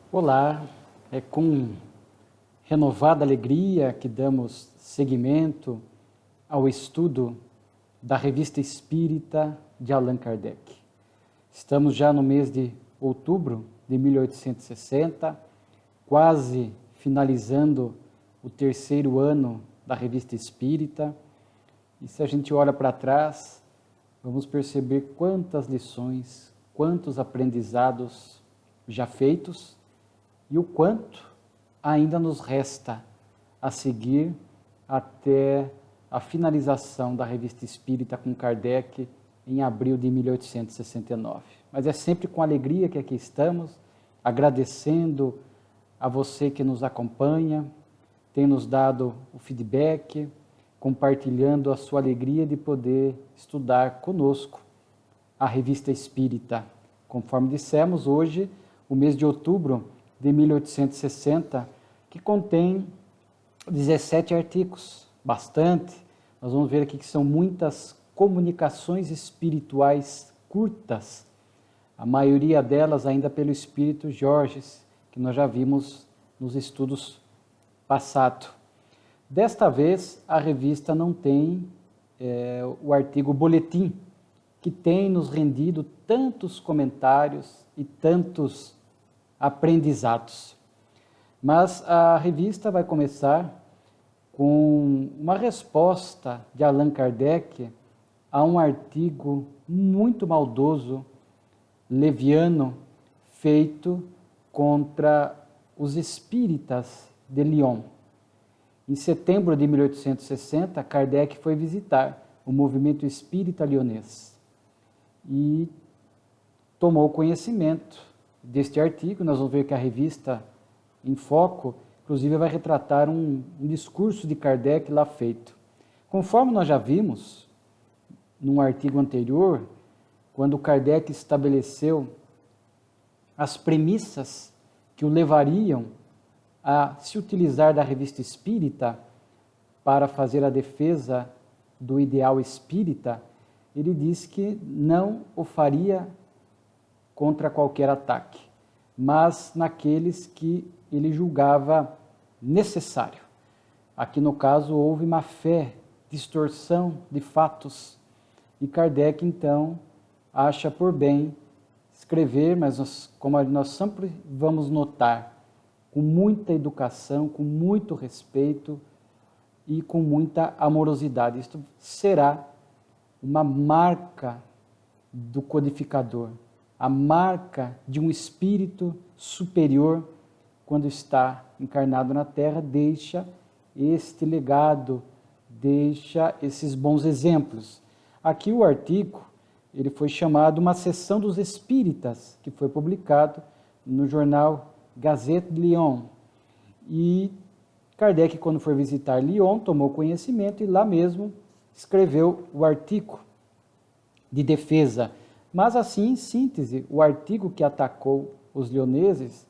Olá, é com renovada alegria que damos seguimento ao estudo da Revista Espírita de Allan Kardec. Estamos já no mês de outubro de 1860, quase finalizando o terceiro ano da Revista Espírita. E se a gente olha para trás, vamos perceber quantas lições, quantos aprendizados já feitos e o quanto ainda nos resta a seguir até a finalização da Revista Espírita com Kardec em abril de 1869. Mas é sempre com alegria que aqui estamos, agradecendo a você que nos acompanha, tem nos dado o feedback, compartilhando a sua alegria de poder estudar conosco a Revista Espírita. Conforme dissemos, hoje, o mês de outubro de 1860, que contém 17 artigos, bastante. Nós vamos ver aqui que são muitas comunicações espirituais curtas, a maioria delas ainda pelo Espírito Georges, que nós já vimos nos estudos passados. Desta vez, a revista não tem o artigo boletim, que tem nos rendido tantos comentários e tantos aprendizados. Mas a revista vai começar com uma resposta de Allan Kardec a um artigo muito maldoso, leviano, feito contra os espíritas de Lyon. Em setembro de 1860, Kardec foi visitar o movimento espírita lyonês e tomou conhecimento deste artigo. Nós vamos ver que a revista em foco, inclusive, vai retratar um discurso de Kardec lá feito. Conforme nós já vimos, num artigo anterior, quando Kardec estabeleceu as premissas que o levariam a se utilizar da revista espírita para fazer a defesa do ideal espírita, ele disse que não o faria contra qualquer ataque, mas naqueles que ele julgava necessário. Aqui no caso houve má fé, distorção de fatos, e Kardec então acha por bem escrever, mas como nós sempre vamos notar, com muita educação, com muito respeito e com muita amorosidade. Isto será uma marca do codificador, a marca de um espírito superior quando está encarnado na Terra, deixa este legado, deixa esses bons exemplos. Aqui o artigo, ele foi chamado Uma Sessão dos Espíritas, que foi publicado no jornal Gazette de Lyon. E Kardec, quando foi visitar Lyon, tomou conhecimento e lá mesmo escreveu o artigo de defesa. Mas assim, em síntese, o artigo que atacou os lioneses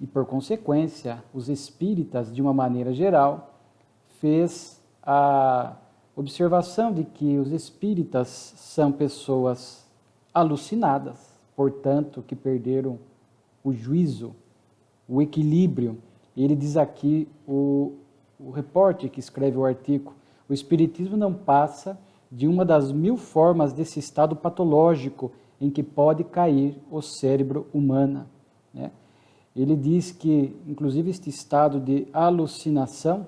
e, por consequência, os espíritas, de uma maneira geral, fez a observação de que os espíritas são pessoas alucinadas, portanto, que perderam o juízo, o equilíbrio. Ele diz aqui, o repórter que escreve o artigo, o espiritismo não passa de uma das 1000 formas desse estado patológico em que pode cair o cérebro humano, né? Ele diz que, inclusive, este estado de alucinação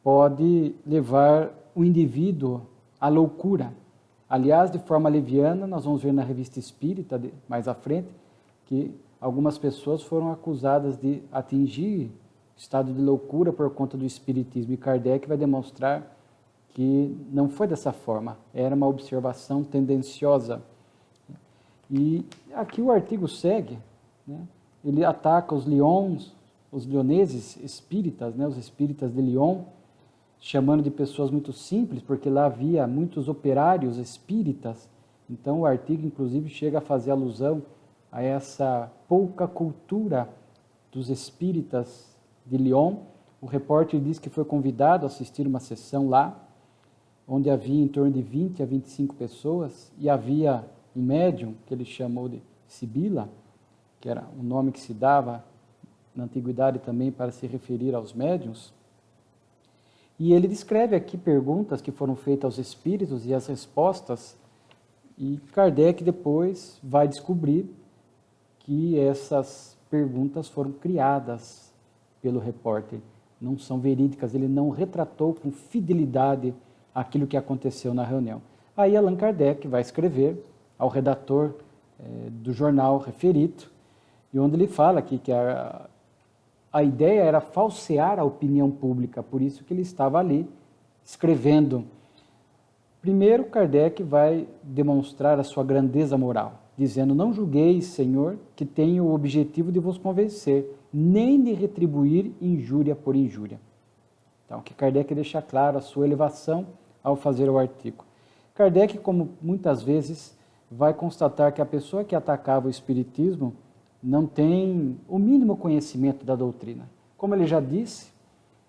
pode levar o indivíduo à loucura. Aliás, de forma leviana, nós vamos ver na Revista Espírita, mais à frente, que algumas pessoas foram acusadas de atingir estado de loucura por conta do espiritismo, e Kardec vai demonstrar que não foi dessa forma, era uma observação tendenciosa. E aqui o artigo segue, né? Ele ataca os lioneses espíritas, né? Os espíritas de Lyon, chamando de pessoas muito simples, porque lá havia muitos operários espíritas. Então o artigo, inclusive, chega a fazer alusão a essa pouca cultura dos espíritas de Lyon. O repórter diz que foi convidado a assistir uma sessão lá, onde havia em torno de 20 a 25 pessoas, e havia um médium, que ele chamou de Sibila, que era um nome que se dava na antiguidade também para se referir aos médiuns. E ele descreve aqui perguntas que foram feitas aos espíritos e as respostas, e Kardec depois vai descobrir que essas perguntas foram criadas pelo repórter, não são verídicas, ele não retratou com fidelidade aquilo que aconteceu na reunião. Aí Allan Kardec vai escrever ao redator do jornal referido, e onde ele fala aqui que a ideia era falsear a opinião pública, por isso que ele estava ali escrevendo. Primeiro, Kardec vai demonstrar a sua grandeza moral, dizendo: não julgueis, Senhor, que tenho o objetivo de vos convencer, nem de retribuir injúria por injúria. Então, que Kardec deixa claro a sua elevação ao fazer o artigo. Kardec, como muitas vezes, vai constatar que a pessoa que atacava o espiritismo não tem o mínimo conhecimento da doutrina. Como ele já disse,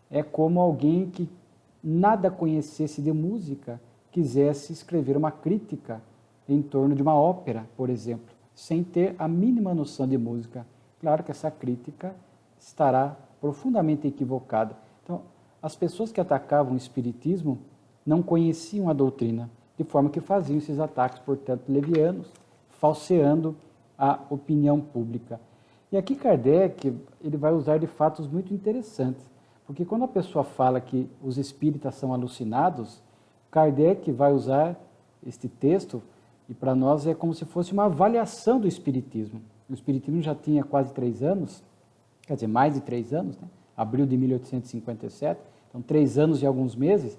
é como alguém que nada conhecesse de música, quisesse escrever uma crítica em torno de uma ópera, por exemplo, sem ter a mínima noção de música. Claro que essa crítica estará profundamente equivocada. Então, as pessoas que atacavam o espiritismo não conheciam a doutrina, de forma que faziam esses ataques, portanto, levianos, falseando a opinião pública. E aqui Kardec ele vai usar de fatos muito interessantes, porque quando a pessoa fala que os espíritas são alucinados, Kardec vai usar este texto, e para nós é como se fosse uma avaliação do espiritismo. O espiritismo já tinha quase 3 anos, quer dizer, mais de 3 anos, né? Abril de 1857, então 3 anos e alguns meses.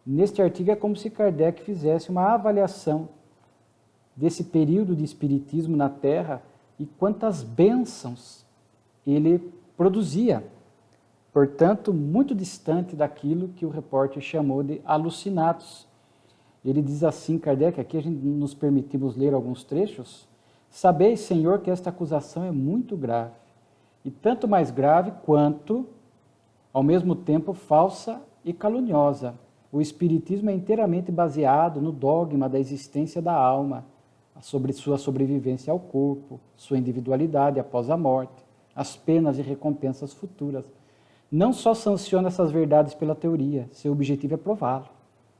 Neste artigo é como se Kardec fizesse uma avaliação desse período de espiritismo na Terra e quantas bênçãos ele produzia. Portanto, muito distante daquilo que o repórter chamou de alucinados. Ele diz assim, Kardec, aqui a gente nos permitimos ler alguns trechos: sabeis, Senhor, que esta acusação é muito grave, e tanto mais grave quanto, ao mesmo tempo, falsa e caluniosa. O Espiritismo é inteiramente baseado no dogma da existência da alma, sobre sua sobrevivência ao corpo, sua individualidade após a morte, as penas e recompensas futuras. Não só sanciona essas verdades pela teoria, seu objetivo é prová-lo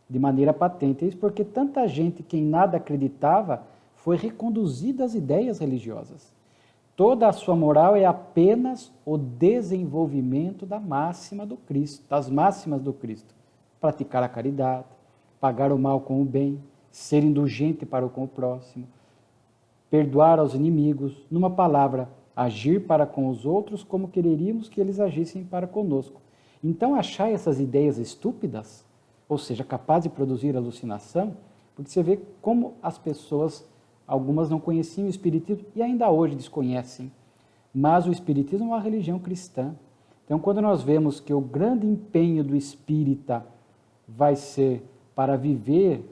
de maneira patente. Isso porque tanta gente que em nada acreditava foi reconduzida às ideias religiosas. Toda a sua moral é apenas o desenvolvimento da máxima do Cristo, das máximas do Cristo. Praticar a caridade, pagar o mal com o bem, ser indulgente para com o próximo, perdoar aos inimigos, numa palavra, agir para com os outros como quereríamos que eles agissem para conosco. Então, achar essas ideias estúpidas, ou seja, capazes de produzir alucinação, porque você vê como as pessoas, algumas não conheciam o Espiritismo e ainda hoje desconhecem, mas o Espiritismo é uma religião cristã. Então, quando nós vemos que o grande empenho do espírita vai ser para viver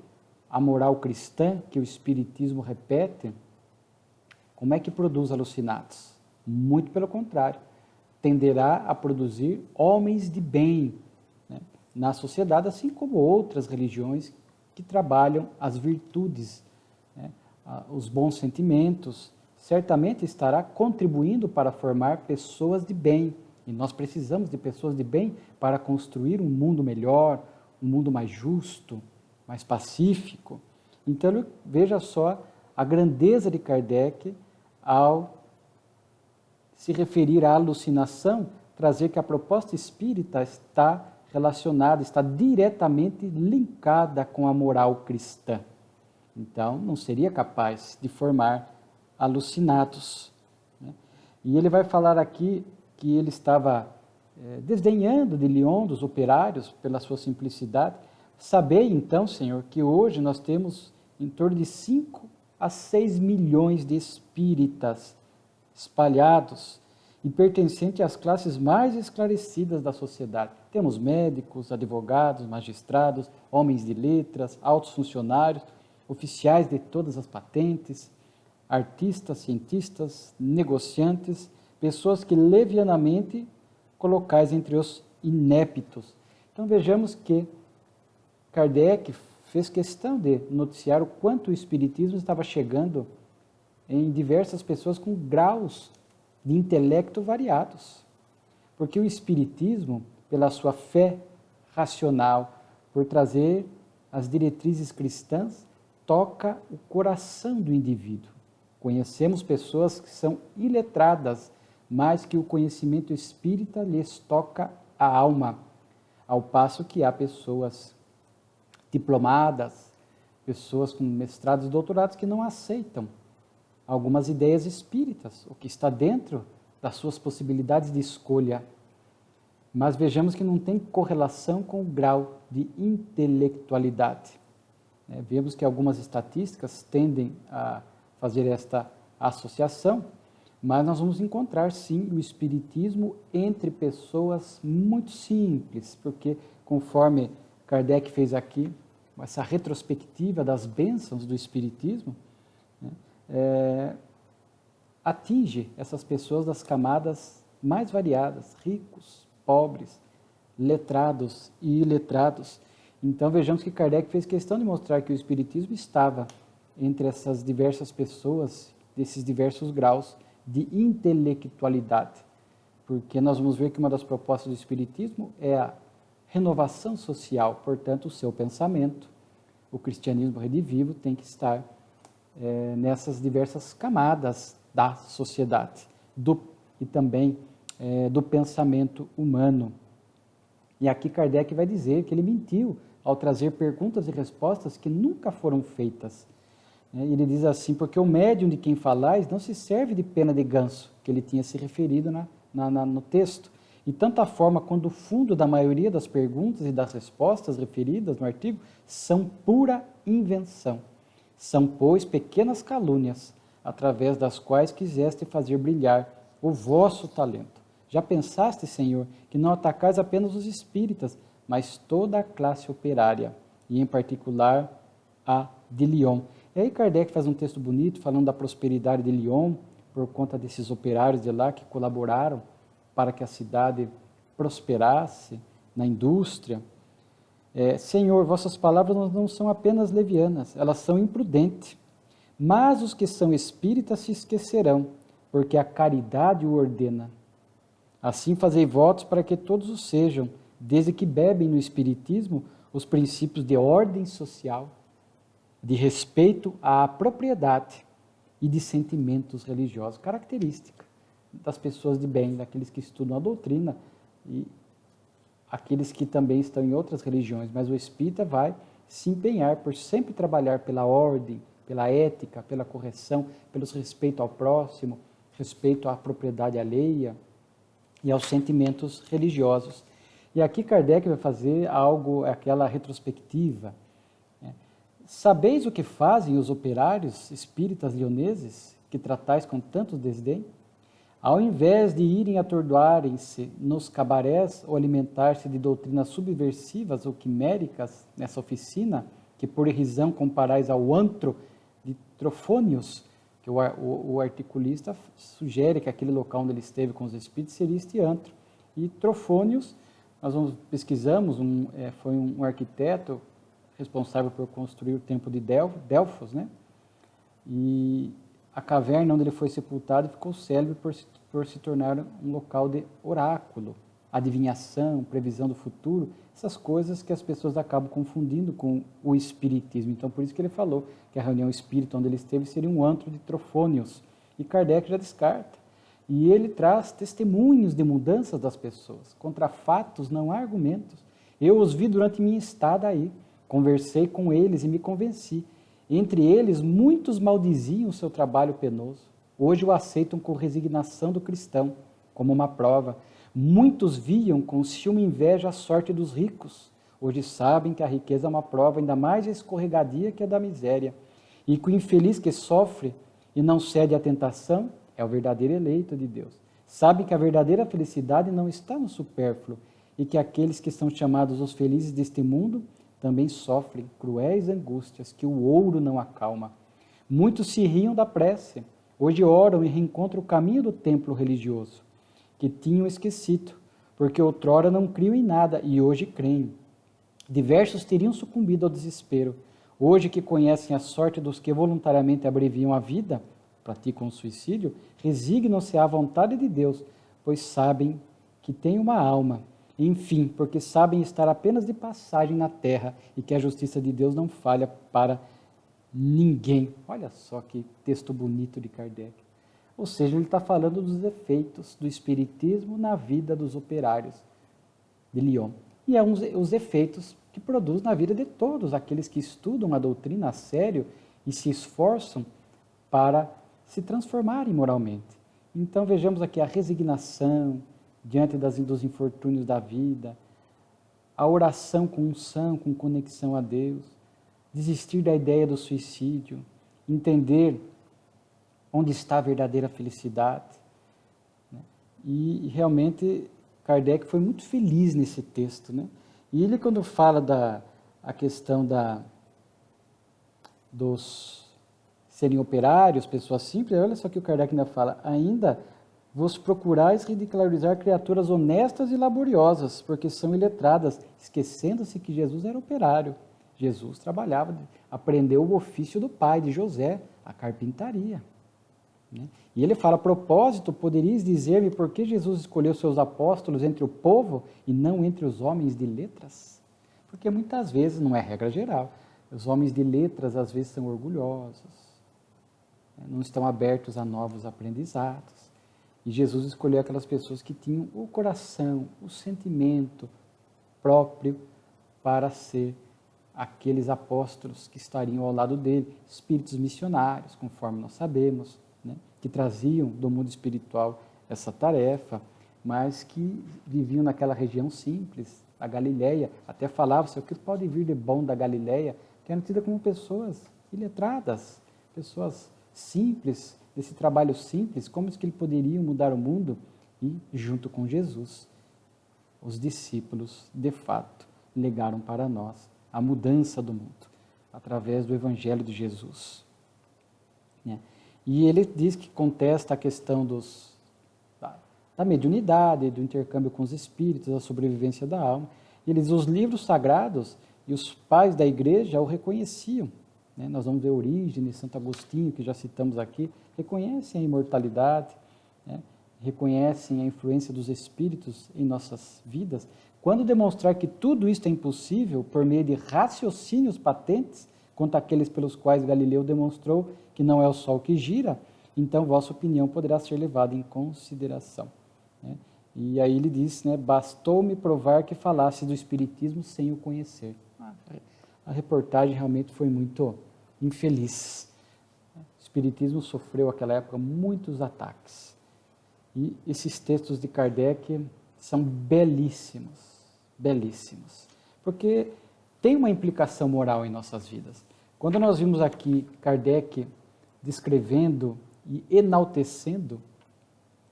a moral cristã, que o Espiritismo repete, como é que produz alucinados? Muito pelo contrário, tenderá a produzir homens de bem, né, na sociedade, assim como outras religiões que trabalham as virtudes, né, os bons sentimentos, certamente estará contribuindo para formar pessoas de bem. E nós precisamos de pessoas de bem para construir um mundo melhor, um mundo mais justo, mais pacífico. Então, veja só a grandeza de Kardec ao se referir à alucinação, trazer que a proposta espírita está relacionada, está diretamente linkada com a moral cristã. Então, não seria capaz de formar alucinados, né? E ele vai falar aqui que ele estava desdenhando de Lyon, dos operários, pela sua simplicidade. Sabei, então, Senhor, que hoje nós temos em torno de 5 a 6 milhões de espíritas espalhados e pertencentes às classes mais esclarecidas da sociedade. Temos médicos, advogados, magistrados, homens de letras, altos funcionários, oficiais de todas as patentes, artistas, cientistas, negociantes, pessoas que levianamente colocais entre os ineptos. Então vejamos que Kardec fez questão de noticiar o quanto o Espiritismo estava chegando em diversas pessoas com graus de intelecto variados. Porque o Espiritismo, pela sua fé racional, por trazer as diretrizes cristãs, toca o coração do indivíduo. Conhecemos pessoas que são iletradas, mas que o conhecimento espírita lhes toca a alma, ao passo que há pessoas diplomadas, pessoas com mestrados e doutorados que não aceitam algumas ideias espíritas, o que está dentro das suas possibilidades de escolha. Mas vejamos que não tem correlação com o grau de intelectualidade. Vemos que algumas estatísticas tendem a fazer esta associação, mas nós vamos encontrar, sim, o espiritismo entre pessoas muito simples, porque, conforme Kardec fez aqui, essa retrospectiva das bênçãos do espiritismo, atinge essas pessoas das camadas mais variadas, ricos, pobres, letrados e iletrados. Então, vejamos que Kardec fez questão de mostrar que o espiritismo estava entre essas diversas pessoas, desses diversos graus de intelectualidade, porque nós vamos ver que uma das propostas do espiritismo é a renovação social, portanto, o seu pensamento, o cristianismo redivivo tem que estar nessas diversas camadas da sociedade e também do pensamento humano. E aqui Kardec vai dizer que ele mentiu ao trazer perguntas e respostas que nunca foram feitas. Ele diz assim, porque o médium de quem falais não se serve de pena de ganso, que ele tinha se referido no texto. E tanta forma quanto o fundo da maioria das perguntas e das respostas referidas no artigo são pura invenção. São, pois, pequenas calúnias, através das quais quiseste fazer brilhar o vosso talento. Já pensaste, Senhor, que não atacais apenas os espíritas, mas toda a classe operária, e em particular a de Lyon. E aí Kardec faz um texto bonito falando da prosperidade de Lyon, por conta desses operários de lá que colaboraram para que a cidade prosperasse na indústria. Senhor, vossas palavras não são apenas levianas, elas são imprudentes. Mas os que são espíritas se esquecerão, porque a caridade o ordena. Assim fazei votos para que todos o sejam, desde que bebem no espiritismo os princípios de ordem social, de respeito à propriedade e de sentimentos religiosos, característica das pessoas de bem, daqueles que estudam a doutrina e aqueles que também estão em outras religiões, mas o espírita vai se empenhar por sempre trabalhar pela ordem, pela ética, pela correção, pelo respeito ao próximo, respeito à propriedade alheia e aos sentimentos religiosos. E aqui Kardec vai fazer aquela retrospectiva. Sabeis o que fazem os operários espíritas lioneses, que tratais com tanto desdém? Ao invés de irem atordoarem-se nos cabarés ou alimentar-se de doutrinas subversivas ou quiméricas nessa oficina, que por irrisão comparais ao antro de Trofônios, que o articulista sugere que aquele local onde ele esteve com os espíritos seria este antro. E Trofônios, nós pesquisamos, foi um arquiteto responsável por construir o templo de Delfos, né? E a caverna onde ele foi sepultado ficou célebre por se tornar um local de oráculo, adivinhação, previsão do futuro, essas coisas que as pessoas acabam confundindo com o espiritismo. Então, por isso que ele falou que a reunião espírita onde ele esteve seria um antro de Trofônios. E Kardec já descarta. E ele traz testemunhos de mudanças das pessoas. Contra fatos não há argumentos. Eu os vi durante minha estada aí. Conversei com eles e me convenci. Entre eles, muitos maldiziam o seu trabalho penoso. Hoje o aceitam com resignação do cristão, como uma prova. Muitos viam com ciúme e inveja a sorte dos ricos. Hoje sabem que a riqueza é uma prova ainda mais escorregadia que a da miséria. E que o infeliz que sofre e não cede à tentação é o verdadeiro eleito de Deus. Sabem que a verdadeira felicidade não está no supérfluo e que aqueles que são chamados os felizes deste mundo também sofrem cruéis angústias que o ouro não acalma. Muitos se riam da prece, hoje oram e reencontram o caminho do templo religioso, que tinham esquecido, porque outrora não criam em nada e hoje creem. Diversos teriam sucumbido ao desespero, hoje que conhecem a sorte dos que voluntariamente abreviam a vida, praticam o suicídio, resignam-se à vontade de Deus, pois sabem que têm uma alma. Enfim, porque sabem estar apenas de passagem na terra e que a justiça de Deus não falha para ninguém. Olha só que texto bonito de Kardec. Ou seja, ele está falando dos efeitos do espiritismo na vida dos operários de Lyon. E é os efeitos que produz na vida de todos aqueles que estudam a doutrina a sério e se esforçam para se transformarem moralmente. Então vejamos aqui a resignação diante dos infortúnios da vida, a oração com unção, com conexão a Deus, desistir da ideia do suicídio, entender onde está a verdadeira felicidade. E realmente Kardec foi muito feliz nesse texto, né? E ele, quando fala a questão dos serem operários, pessoas simples, olha só que o Kardec ainda fala, ainda vos procurais ridicularizar criaturas honestas e laboriosas, porque são iletradas, esquecendo-se que Jesus era operário. Jesus trabalhava, aprendeu o ofício do pai de José, a carpintaria. Né? E ele fala, a propósito, poderíeis dizer-me por que Jesus escolheu seus apóstolos entre o povo e não entre os homens de letras? Porque muitas vezes, não é regra geral, os homens de letras às vezes são orgulhosos, não estão abertos a novos aprendizados. E Jesus escolheu aquelas pessoas que tinham o coração, o sentimento próprio para ser aqueles apóstolos que estariam ao lado dele, espíritos missionários, conforme nós sabemos, né, que traziam do mundo espiritual essa tarefa, mas que viviam naquela região simples, a Galileia. Até falavam-se o que pode vir de bom da Galileia, que eram tidas como pessoas iletradas, pessoas simples, desse trabalho simples, como é que eles poderiam mudar o mundo? E, junto com Jesus, os discípulos, de fato, legaram para nós a mudança do mundo, através do Evangelho de Jesus. E ele diz que contesta a questão da mediunidade, do intercâmbio com os espíritos, da sobrevivência da alma. E ele diz, os livros sagrados e os pais da igreja o reconheciam. Nós vamos ver Orígenes, Santo Agostinho, que já citamos aqui, reconhecem a imortalidade, reconhecem a influência dos espíritos em nossas vidas. Quando demonstrar que tudo isto é impossível por meio de raciocínios patentes, quanto aqueles pelos quais Galileu demonstrou que não é o Sol que gira, então vossa opinião poderá ser levada em consideração. E aí ele diz, bastou-me provar que falasse do Espiritismo sem o conhecer. A reportagem realmente foi muito infeliz. O Espiritismo sofreu naquela época muitos ataques. E esses textos de Kardec são belíssimos, belíssimos, porque tem uma implicação moral em nossas vidas. Quando nós vimos aqui Kardec descrevendo e enaltecendo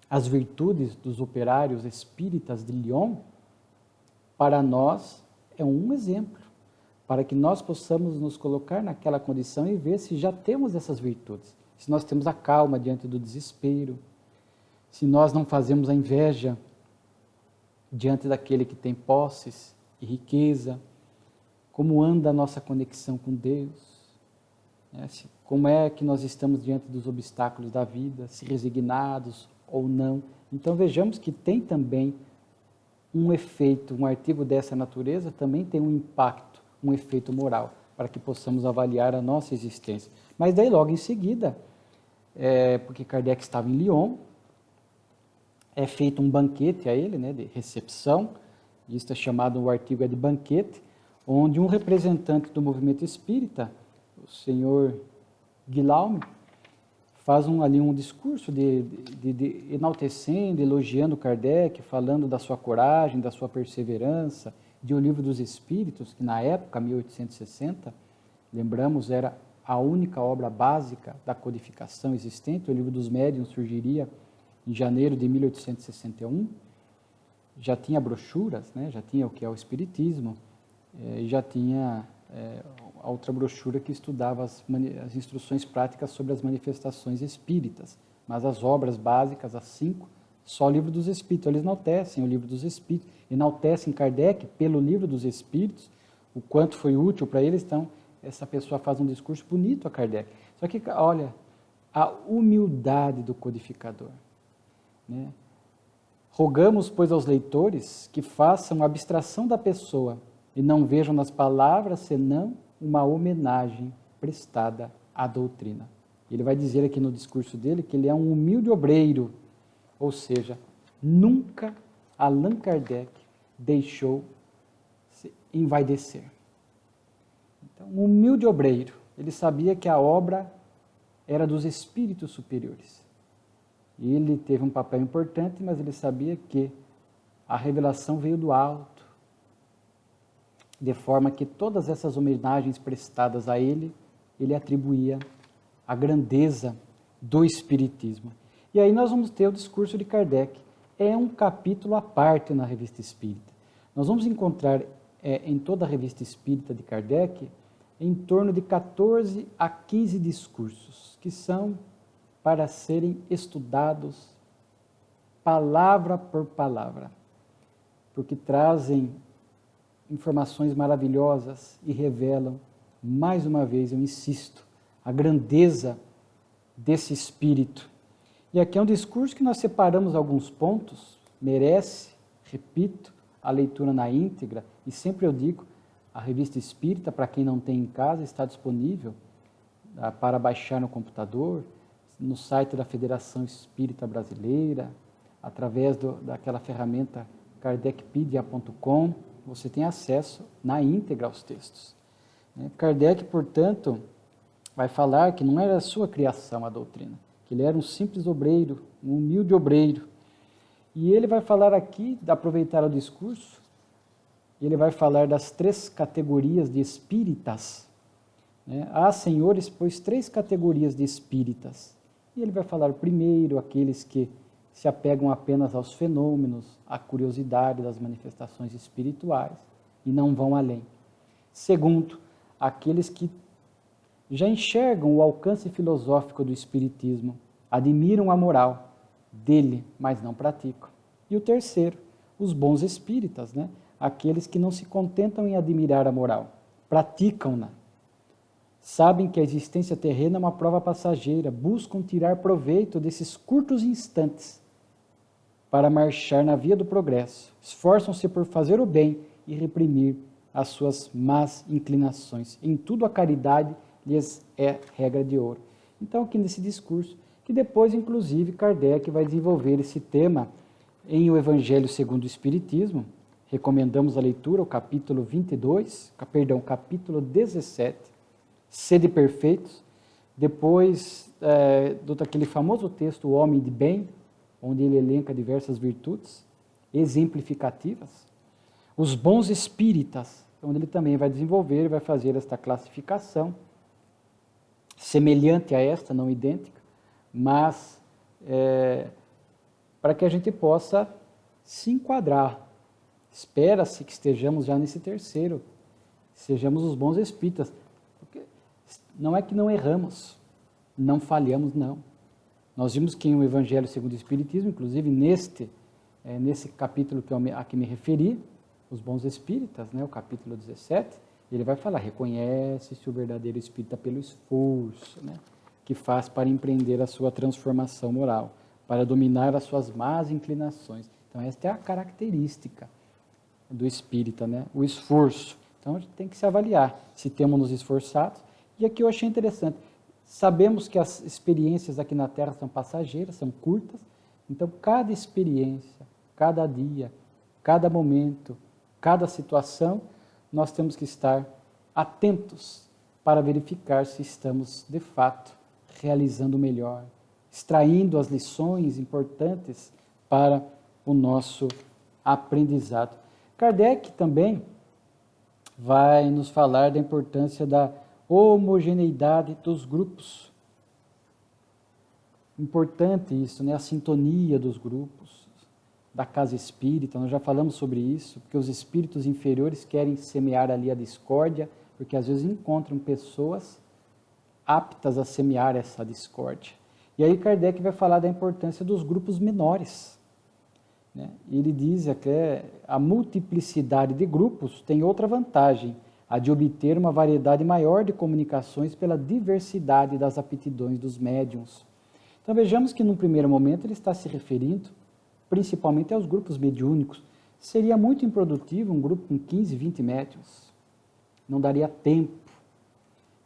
as virtudes dos operários espíritas de Lyon, para nós é um exemplo, para que nós possamos nos colocar naquela condição e ver se já temos essas virtudes, se nós temos a calma diante do desespero, se nós não fazemos a inveja diante daquele que tem posses e riqueza, como anda a nossa conexão com Deus, como é que nós estamos diante dos obstáculos da vida, se resignados ou não. Então vejamos que tem também um efeito, um artigo dessa natureza também tem um impacto, um efeito moral, para que possamos avaliar a nossa existência. Mas daí logo em seguida, porque Kardec estava em Lyon, é feito um banquete a ele, de recepção, isso é chamado, o artigo é de banquete, onde um representante do movimento espírita, o senhor Guillaume, faz ali um discurso de enaltecendo, elogiando Kardec, falando da sua coragem, da sua perseverança, de O Livro dos Espíritos, que na época, 1860, lembramos, era a única obra básica da codificação existente. O Livro dos Médiuns surgiria em janeiro de 1861, já tinha brochuras, já tinha o que é o Espiritismo, e já tinha outra brochura que estudava as instruções práticas sobre as manifestações espíritas, mas as obras básicas, as 5, só o Livro dos Espíritos. Eles enaltecem o Livro dos Espíritos, enaltecem Kardec pelo Livro dos Espíritos, o quanto foi útil para eles. Então, essa pessoa faz um discurso bonito a Kardec. Só que, olha, a humildade do codificador, né? Rogamos, pois, aos leitores que façam abstração da pessoa e não vejam nas palavras senão uma homenagem prestada à doutrina. Ele vai dizer aqui no discurso dele que ele é um humilde obreiro, ou seja, nunca Allan Kardec deixou se envaidecer. Então, um humilde obreiro, ele sabia que a obra era dos espíritos superiores. E ele teve um papel importante, mas ele sabia que a revelação veio do alto, de forma que todas essas homenagens prestadas a ele, ele atribuía a grandeza do Espiritismo. E aí nós vamos ter o discurso de Kardec. É um capítulo à parte na Revista Espírita. Nós vamos encontrar em toda a Revista Espírita de Kardec em torno de 14 a 15 discursos, que são para serem estudados palavra por palavra, porque trazem informações maravilhosas e revelam, mais uma vez, eu insisto, a grandeza desse espírito. E aqui é um discurso que nós separamos alguns pontos, merece, repito, a leitura na íntegra, e sempre eu digo, a Revista Espírita, para quem não tem em casa, está disponível para baixar no computador, no site da Federação Espírita Brasileira, através daquela ferramenta kardecpedia.com, você tem acesso na íntegra aos textos. Kardec, portanto, vai falar que não era a sua criação a doutrina, que ele era um simples obreiro, um humilde obreiro. E ele vai falar aqui, aproveitar o discurso, ele vai falar das 3 categorias de espíritas. Há, senhores, pois, 3 categorias de espíritas. E ele vai falar, primeiro, aqueles que se apegam apenas aos fenômenos, à curiosidade das manifestações espirituais e não vão além. Segundo, aqueles que já enxergam o alcance filosófico do Espiritismo, admiram a moral dele, mas não praticam. E o terceiro, os bons espíritas, aqueles que não se contentam em admirar a moral, praticam-na. Sabem que a existência terrena é uma prova passageira, buscam tirar proveito desses curtos instantes para marchar na via do progresso, esforçam-se por fazer o bem e reprimir as suas más inclinações. Em tudo a caridade lhes é regra de ouro. Então, aqui nesse discurso, que depois, inclusive, Kardec vai desenvolver esse tema em O Evangelho segundo o Espiritismo. Recomendamos a leitura, o capítulo 17, Sede Perfeitos. Depois, daquele famoso texto, O Homem de Bem, onde ele elenca diversas virtudes exemplificativas. Os bons espíritas, onde ele também vai desenvolver e vai fazer esta classificação, semelhante a esta, não idêntica, mas para que a gente possa se enquadrar. Espera-se que estejamos já nesse terceiro, sejamos os bons espíritas, porque não é que não erramos, não falhamos, não. Nós vimos que em o Evangelho segundo o Espiritismo, inclusive nesse capítulo a que me referi, os bons espíritas, o capítulo 17, ele vai falar, reconhece-se o verdadeiro espírita pelo esforço, que faz para empreender a sua transformação moral, para dominar as suas más inclinações. Então, esta é a característica do espírita, o esforço. Então, a gente tem que se avaliar se temos nos esforçado. E aqui eu achei interessante. Sabemos que as experiências aqui na Terra são passageiras, são curtas. Então, cada experiência, cada dia, cada momento, cada situação, nós temos que estar atentos para verificar se estamos, de fato, realizando o melhor, extraindo as lições importantes para o nosso aprendizado. Kardec também vai nos falar da importância da homogeneidade dos grupos. Importante isso, a sintonia dos grupos, da casa espírita, nós já falamos sobre isso, porque os espíritos inferiores querem semear ali a discórdia, porque às vezes encontram pessoas aptas a semear essa discórdia. E aí Kardec vai falar da importância dos grupos menores. Ele diz que a multiplicidade de grupos tem outra vantagem, a de obter uma variedade maior de comunicações pela diversidade das aptidões dos médiuns. Então vejamos que num primeiro momento ele está se referindo principalmente aos grupos mediúnicos. Seria muito improdutivo um grupo com 15, 20 médiuns. Não daria tempo.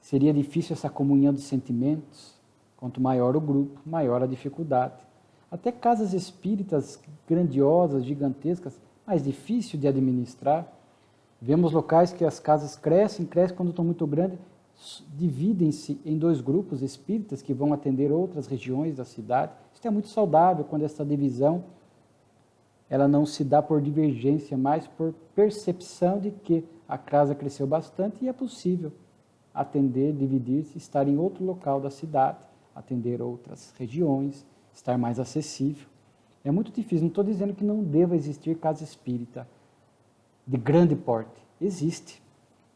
Seria difícil essa comunhão de sentimentos. Quanto maior o grupo, maior a dificuldade. Até casas espíritas grandiosas, gigantescas, mais difícil de administrar. Vemos locais que as casas crescem quando estão muito grandes, dividem-se em 2 grupos espíritas que vão atender outras regiões da cidade. Isso é muito saudável quando essa divisão ela não se dá por divergência, mas por percepção de que a casa cresceu bastante e é possível atender, dividir-se, estar em outro local da cidade, atender outras regiões, estar mais acessível. É muito difícil, não estou dizendo que não deva existir casa espírita de grande porte. Existe,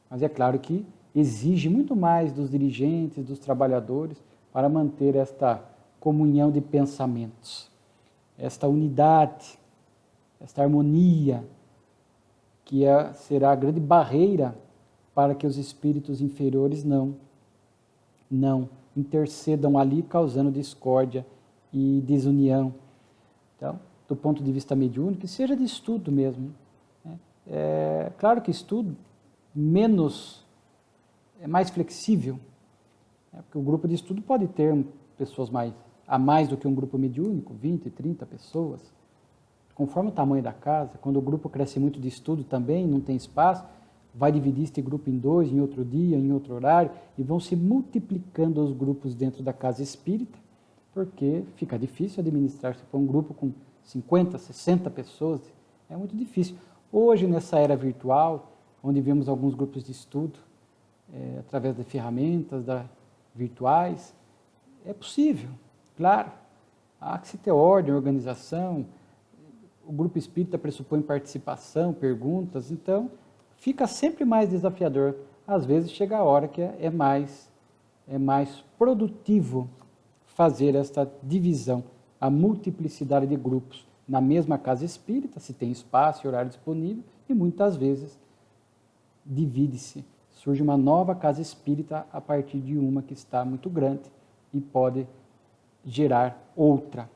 mas é claro que exige muito mais dos dirigentes, dos trabalhadores, para manter esta comunhão de pensamentos, esta unidade, esta harmonia, que será a grande barreira para que os espíritos inferiores não intercedam ali, causando discórdia e desunião. Então, do ponto de vista mediúnico, que seja de estudo mesmo. É claro que estudo é mais flexível, porque o grupo de estudo pode ter pessoas a mais do que um grupo mediúnico, 20, 30 pessoas, conforme o tamanho da casa. Quando o grupo cresce muito de estudo também, não tem espaço, vai dividir este grupo em 2, em outro dia, em outro horário, e vão se multiplicando os grupos dentro da casa espírita, porque fica difícil administrar. Se for um grupo com 50, 60 pessoas, é muito difícil. Hoje, nessa era virtual, onde vemos alguns grupos de estudo, através de ferramentas virtuais, é possível, claro. Há que se ter ordem, organização, o grupo espírita pressupõe participação, perguntas, então fica sempre mais desafiador. Às vezes chega a hora que é mais produtivo fazer esta divisão, a multiplicidade de grupos na mesma casa espírita, se tem espaço e horário disponível, e muitas vezes divide-se, surge uma nova casa espírita a partir de uma que está muito grande e pode gerar outra.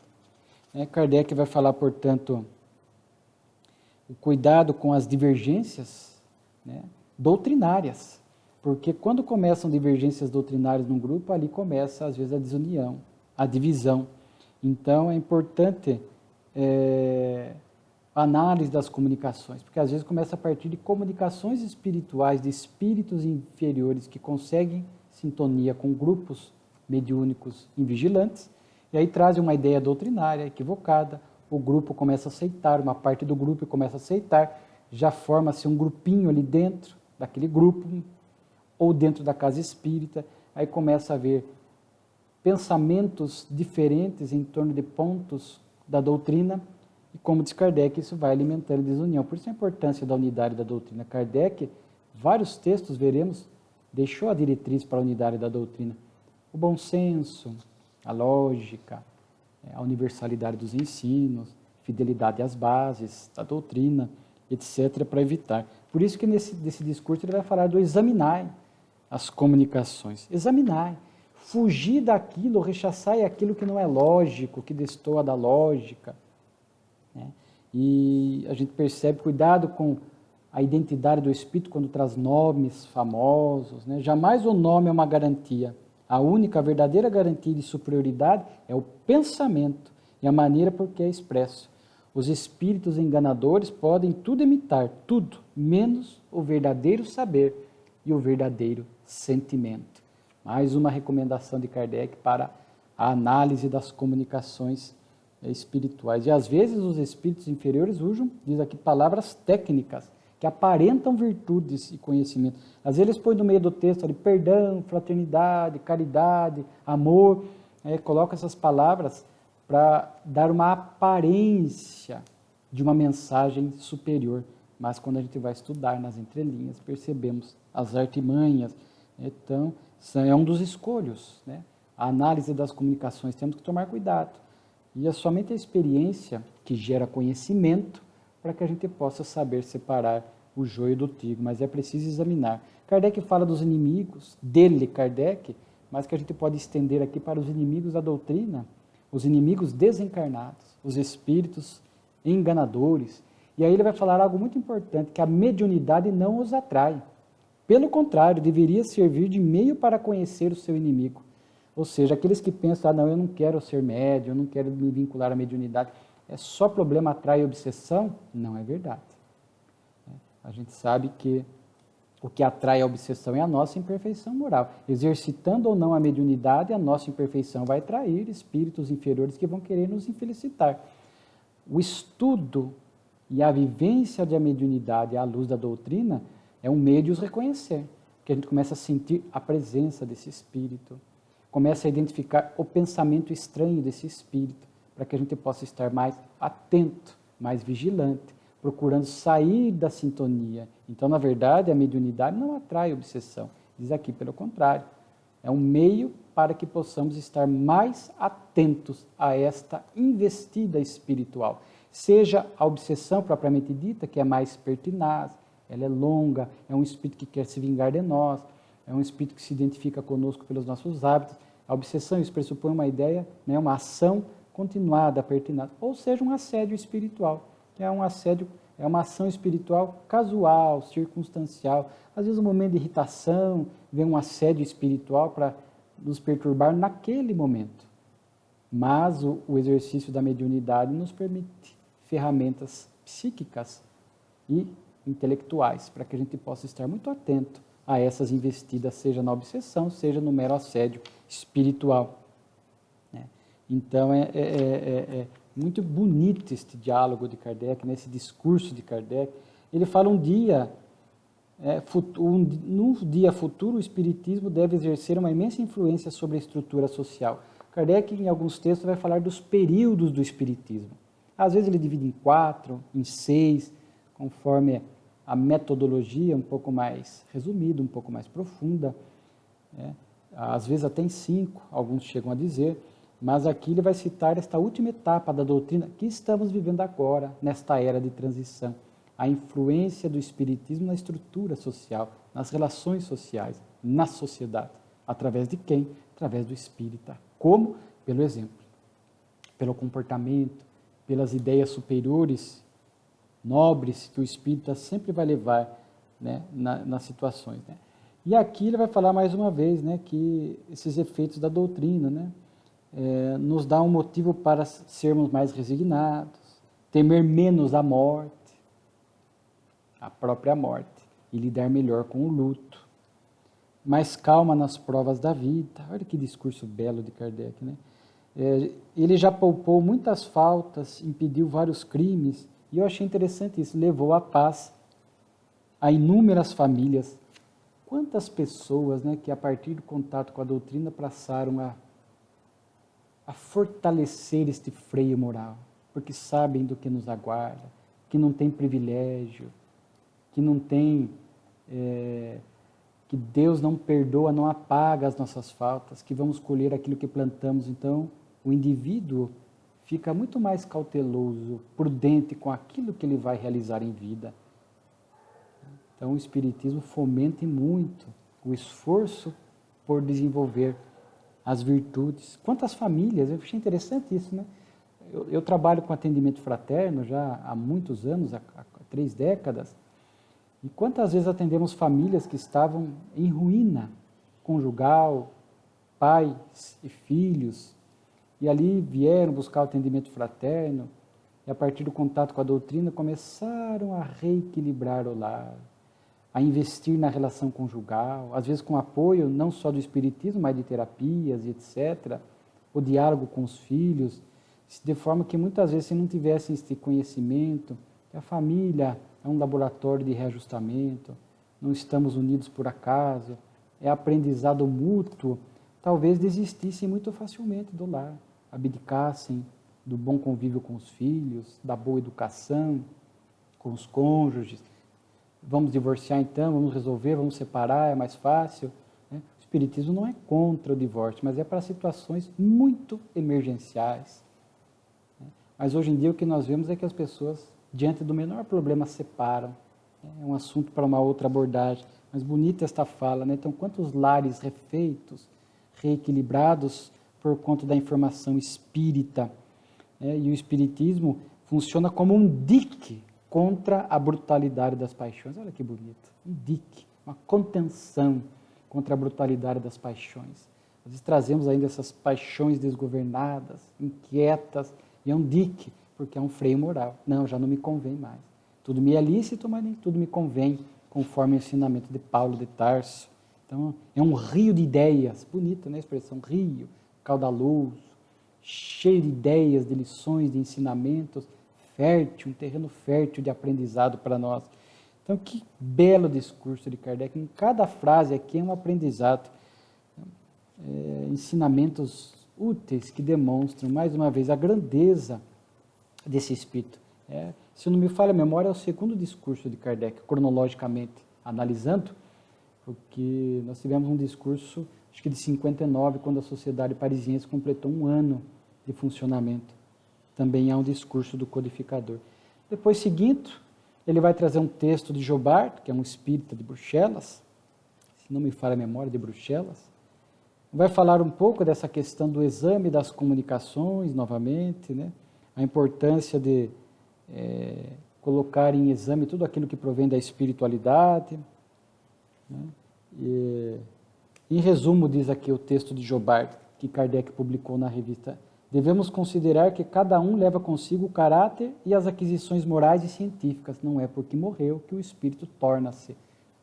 Kardec vai falar, portanto, o cuidado com as divergências doutrinárias, porque quando começam divergências doutrinárias num grupo, ali começa, às vezes, a desunião, a divisão. Então, é importante a análise das comunicações, porque às vezes começa a partir de comunicações espirituais, de espíritos inferiores que conseguem sintonia com grupos mediúnicos invigilantes, e aí trazem uma ideia doutrinária equivocada, o grupo começa a aceitar, uma parte do grupo começa a aceitar, já forma-se um grupinho ali dentro daquele grupo, ou dentro da casa espírita, aí começa a haver pensamentos diferentes em torno de pontos da doutrina, e como diz Kardec, isso vai alimentando desunião. Por isso a importância da unidade da doutrina. Kardec, vários textos, veremos, deixou a diretriz para a unidade da doutrina. O bom senso, a lógica, a universalidade dos ensinos, fidelidade às bases da doutrina, etc., para evitar. Por isso que nesse discurso ele vai falar do examinar as comunicações. Examinar, fugir daquilo, rechaçar aquilo que não é lógico, que destoa da lógica. E a gente percebe, cuidado com a identidade do espírito quando traz nomes famosos. Jamais o nome é uma garantia. A única, verdadeira garantia de superioridade é o pensamento e a maneira por que é expresso. Os espíritos enganadores podem tudo imitar, tudo, menos o verdadeiro saber e o verdadeiro sentimento. Mais uma recomendação de Kardec para a análise das comunicações espirituais. E às vezes os espíritos inferiores usam, diz aqui, palavras técnicas que aparentam virtudes e conhecimento. Às vezes eles põem no meio do texto ali, perdão, fraternidade, caridade, amor, colocam essas palavras para dar uma aparência de uma mensagem superior. Mas quando a gente vai estudar nas entrelinhas, percebemos as artimanhas. Então, é um dos escolhos, a análise das comunicações, temos que tomar cuidado. E é somente a experiência que gera conhecimento para que a gente possa saber separar o joio do trigo, mas é preciso examinar. Kardec fala dos inimigos, dele, Kardec, mas que a gente pode estender aqui para os inimigos da doutrina, os inimigos desencarnados, os espíritos enganadores. E aí ele vai falar algo muito importante, que a mediunidade não os atrai. Pelo contrário, deveria servir de meio para conhecer o seu inimigo. Ou seja, aqueles que pensam, não, eu não quero ser médium, eu não quero me vincular à mediunidade, é só problema, atrai obsessão? Não é verdade. A gente sabe que o que atrai a obsessão é a nossa imperfeição moral. Exercitando ou não a mediunidade, a nossa imperfeição vai atrair espíritos inferiores que vão querer nos infelicitar. O estudo e a vivência da mediunidade à luz da doutrina é um meio de os reconhecer, que a gente começa a sentir a presença desse espírito, começa a identificar o pensamento estranho desse espírito, para que a gente possa estar mais atento, mais vigilante, procurando sair da sintonia. Então, na verdade, a mediunidade não atrai obsessão. Diz aqui, pelo contrário, é um meio para que possamos estar mais atentos a esta investida espiritual. Seja a obsessão propriamente dita, que é mais pertinaz, ela é longa, é um espírito que quer se vingar de nós, é um espírito que se identifica conosco pelos nossos hábitos. A obsessão, isso pressupõe uma ideia, né, uma ação continuada, pertinaz, ou seja, um assédio espiritual, que é um assédio, é uma ação espiritual casual, circunstancial. Às vezes, um momento de irritação, vem um assédio espiritual para nos perturbar naquele momento. Mas o exercício da mediunidade nos permite ferramentas psíquicas e intelectuais, para que a gente possa estar muito atento a essas investidas, seja na obsessão, seja no mero assédio espiritual. Então, é muito bonito este diálogo de Kardec, nesse discurso de Kardec. Ele fala num dia futuro, o Espiritismo deve exercer uma imensa influência sobre a estrutura social. Kardec, em alguns textos, vai falar dos períodos do Espiritismo. Às vezes ele divide em 4, em 6, conforme a metodologia um pouco mais resumida, um pouco mais profunda. Às vezes até em 5, alguns chegam a dizer. Mas aqui ele vai citar esta última etapa da doutrina que estamos vivendo agora, nesta era de transição. A influência do Espiritismo na estrutura social, nas relações sociais, na sociedade. Através de quem? Através do espírita. Como? Pelo exemplo, pelo comportamento, pelas ideias superiores, nobres, que o espírita sempre vai levar, né, nas situações. Né? E aqui ele vai falar mais uma vez, né, que esses efeitos da doutrina, né, nos dá um motivo para sermos mais resignados, temer menos a morte, a própria morte, e lidar melhor com o luto, mais calma nas provas da vida. Olha que discurso belo de Kardec, né? Ele já poupou muitas faltas, impediu vários crimes, e eu achei interessante isso, levou a paz a inúmeras famílias. Quantas pessoas, né, que a partir do contato com a doutrina passaram a fortalecer este freio moral, porque sabem do que nos aguarda, que não tem privilégio, que não tem, que Deus não perdoa, não apaga as nossas faltas, que vamos colher aquilo que plantamos. Então, o indivíduo fica muito mais cauteloso, prudente com aquilo que ele vai realizar em vida. Então, o Espiritismo fomenta muito o esforço por desenvolver as virtudes. Quantas famílias, eu achei interessante isso, né? Eu trabalho com atendimento fraterno já há muitos anos, há 3 décadas, e quantas vezes atendemos famílias que estavam em ruína conjugal, pais e filhos, e ali vieram buscar o atendimento fraterno, e a partir do contato com a doutrina começaram a reequilibrar o lar, a investir na relação conjugal, às vezes com apoio não só do espiritismo, mas de terapias e etc., o diálogo com os filhos, de forma que muitas vezes, se não tivessem esse conhecimento, que a família é um laboratório de reajustamento, não estamos unidos por acaso, é aprendizado mútuo, talvez desistissem muito facilmente do lar, abdicassem do bom convívio com os filhos, da boa educação com os cônjuges. Vamos divorciar então, vamos resolver, vamos separar, é mais fácil. Né? O Espiritismo não é contra o divórcio, mas é para situações muito emergenciais. Né? Mas hoje em dia o que nós vemos é que as pessoas, diante do menor problema, separam. É um assunto para uma outra abordagem, mas bonita esta fala, né? Então, quantos lares refeitos, reequilibrados por conta da informação espírita, né? E o espiritismo funciona como um dique contra a brutalidade das paixões. Olha que bonito, um dique, uma contenção contra a brutalidade das paixões. Às vezes trazemos ainda essas paixões desgovernadas, inquietas, e é um dique, porque é um freio moral. Não, já não me convém mais. Tudo me é lícito, mas nem tudo me convém, conforme o ensinamento de Paulo de Tarso. Então, é um rio de ideias, bonita, né, a expressão, rio, caudaloso, cheio de ideias, de lições, de ensinamentos, fértil, um terreno fértil de aprendizado para nós. Então, que belo discurso de Kardec. Em cada frase aqui é um aprendizado, ensinamentos úteis que demonstram, mais uma vez, a grandeza desse espírito. Se não me falha a memória, é o segundo discurso de Kardec, cronologicamente analisando, porque nós tivemos um discurso, acho que de 59, quando a Sociedade Parisiense completou 1 ano de funcionamento. Também há um discurso do codificador. Depois, seguindo, ele vai trazer um texto de Jobard, que é um espírita de Bruxelas, se não me falha a memória, de Bruxelas. Vai falar um pouco dessa questão do exame das comunicações, novamente, né? A importância de colocar em exame tudo aquilo que provém da espiritualidade, né? Em resumo, diz aqui o texto de Jobard, que Kardec publicou na revista: devemos considerar que cada um leva consigo o caráter e as aquisições morais e científicas. Não é porque morreu que o espírito torna-se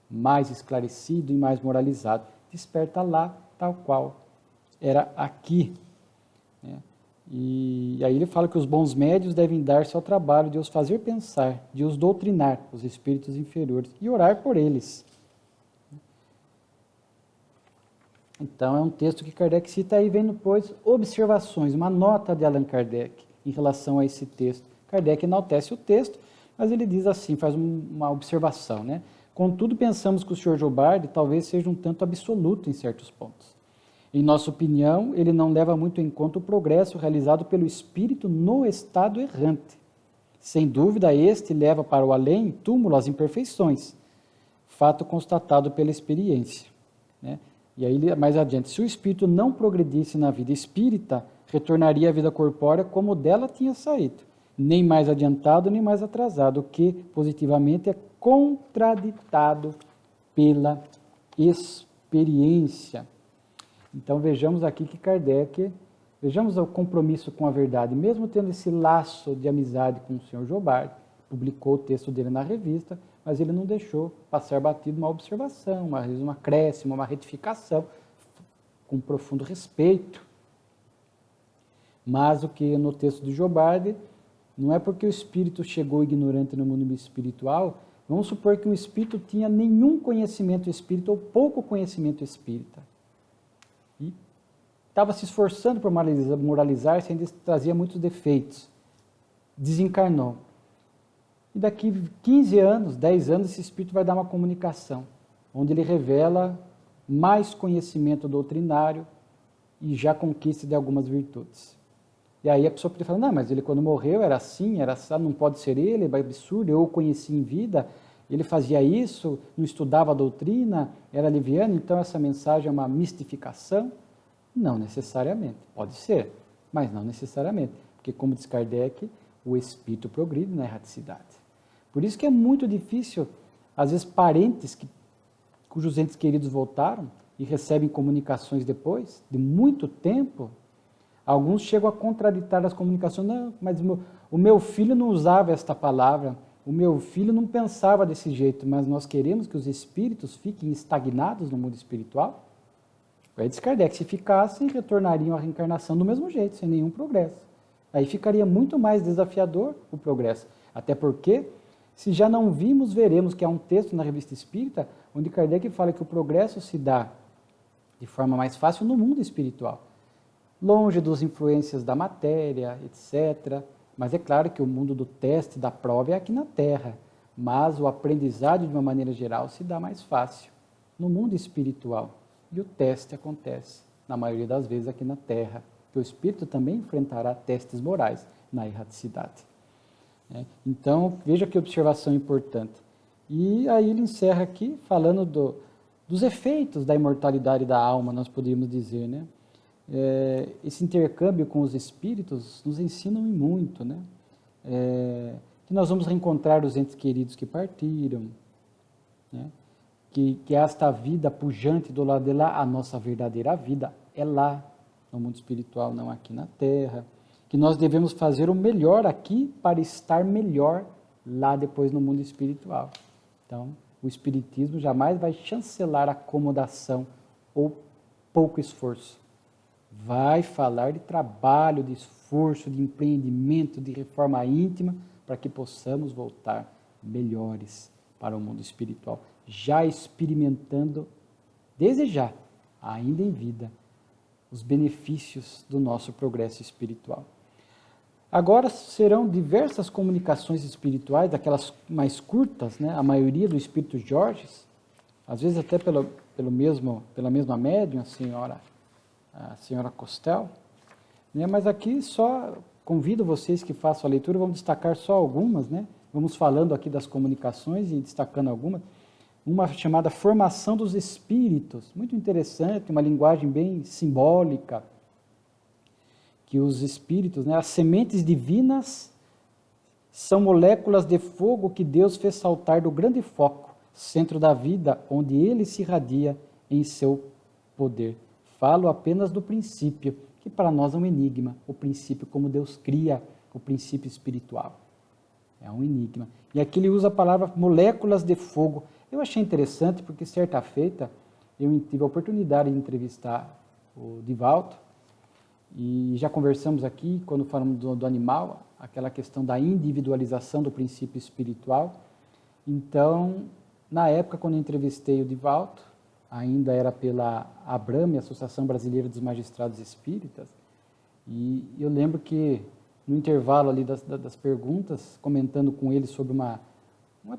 mais esclarecido e mais moralizado. Desperta lá, tal qual era aqui, né? E aí ele fala que os bons médios devem dar-se ao trabalho de os fazer pensar, de os doutrinar, os espíritos inferiores, e orar por eles. Então, é um texto que Kardec cita, aí vem depois observações, uma nota de Allan Kardec em relação a esse texto. Kardec enaltece o texto, mas ele diz assim, faz uma observação, né? Contudo, pensamos que o Sr. Jobard talvez seja um tanto absoluto em certos pontos. Em nossa opinião, ele não leva muito em conta o progresso realizado pelo espírito no estado errante. Sem dúvida, este leva para o além túmulo as imperfeições, fato constatado pela experiência, né? E aí, mais adiante, se o espírito não progredisse na vida espírita, retornaria à vida corpórea como dela tinha saído, nem mais adiantado, nem mais atrasado, o que positivamente é contraditado pela experiência. Então, vejamos aqui que Kardec, vejamos o compromisso com a verdade, mesmo tendo esse laço de amizade com o Sr. Jobard, publicou o texto dele na revista, mas ele não deixou passar batido uma observação, um acréscimo, uma retificação, com profundo respeito. Mas o que no texto de Jobard, não é porque o espírito chegou ignorante no mundo espiritual, vamos supor que um espírito tinha nenhum conhecimento espírita ou pouco conhecimento espírita. E estava se esforçando por moralizar-se, ainda trazia muitos defeitos. Desencarnou. E daqui 15 anos, 10 anos, esse espírito vai dar uma comunicação, onde ele revela mais conhecimento doutrinário e já conquista de algumas virtudes. E aí a pessoa pode falar, não, mas ele quando morreu era assim, não pode ser ele, é absurdo, eu o conheci em vida, ele fazia isso, não estudava a doutrina, era liviano, então essa mensagem é uma mistificação? Não necessariamente, pode ser, mas não necessariamente, porque como diz Kardec, o espírito progride na erraticidade. Por isso que é muito difícil, às vezes parentes cujos entes queridos voltaram e recebem comunicações depois, de muito tempo, alguns chegam a contraditar as comunicações, não, mas o meu filho não usava esta palavra, o meu filho não pensava desse jeito, mas nós queremos que os espíritos fiquem estagnados no mundo espiritual? Aí diz Kardec, se ficassem, retornariam à reencarnação do mesmo jeito, sem nenhum progresso. Aí ficaria muito mais desafiador o progresso, até porque, se já não vimos, veremos que há um texto na Revista Espírita, onde Kardec fala que o progresso se dá de forma mais fácil no mundo espiritual, longe das influências da matéria, etc. Mas é claro que o mundo do teste, da prova, é aqui na Terra, mas o aprendizado, de uma maneira geral, se dá mais fácil no mundo espiritual. E o teste acontece, na maioria das vezes, aqui na Terra, que o espírito também enfrentará testes morais na erraticidade. Então, veja que observação importante. E aí ele encerra aqui falando dos efeitos da imortalidade da alma, nós poderíamos dizer, né? Esse intercâmbio com os espíritos nos ensinam muito, né? Que nós vamos reencontrar os entes queridos que partiram, né? Que esta vida pujante do lado de lá, a nossa verdadeira vida é lá, no mundo espiritual, não aqui na Terra, que nós devemos fazer o melhor aqui para estar melhor lá depois no mundo espiritual. Então, o Espiritismo jamais vai chancelar acomodação ou pouco esforço. Vai falar de trabalho, de esforço, de empreendimento, de reforma íntima, para que possamos voltar melhores para o mundo espiritual, já experimentando, desde já, ainda em vida, os benefícios do nosso progresso espiritual. Agora serão diversas comunicações espirituais, daquelas mais curtas, né? A maioria do Espírito Jorge, às vezes até pela mesma médium, a senhora Costel, né? Mas aqui só convido vocês que façam a leitura, vamos destacar só algumas, né? Vamos falando aqui das comunicações e destacando algumas. Uma chamada Formação dos Espíritos, muito interessante, uma linguagem bem simbólica, que os espíritos, né, as sementes divinas, são moléculas de fogo que Deus fez saltar do grande foco, centro da vida, onde ele se irradia em seu poder. Falo apenas do princípio, que para nós é um enigma, o princípio como Deus cria, o princípio espiritual. É um enigma. E aqui ele usa a palavra moléculas de fogo. Eu achei interessante porque certa feita eu tive a oportunidade de entrevistar o Divaldo, e já conversamos aqui, quando falamos do animal, aquela questão da individualização do princípio espiritual. Então, na época, quando eu entrevistei o Divaldo, ainda era pela ABRAME, Associação Brasileira dos Magistrados Espíritas, e eu lembro que, no intervalo ali das perguntas, comentando com ele sobre uma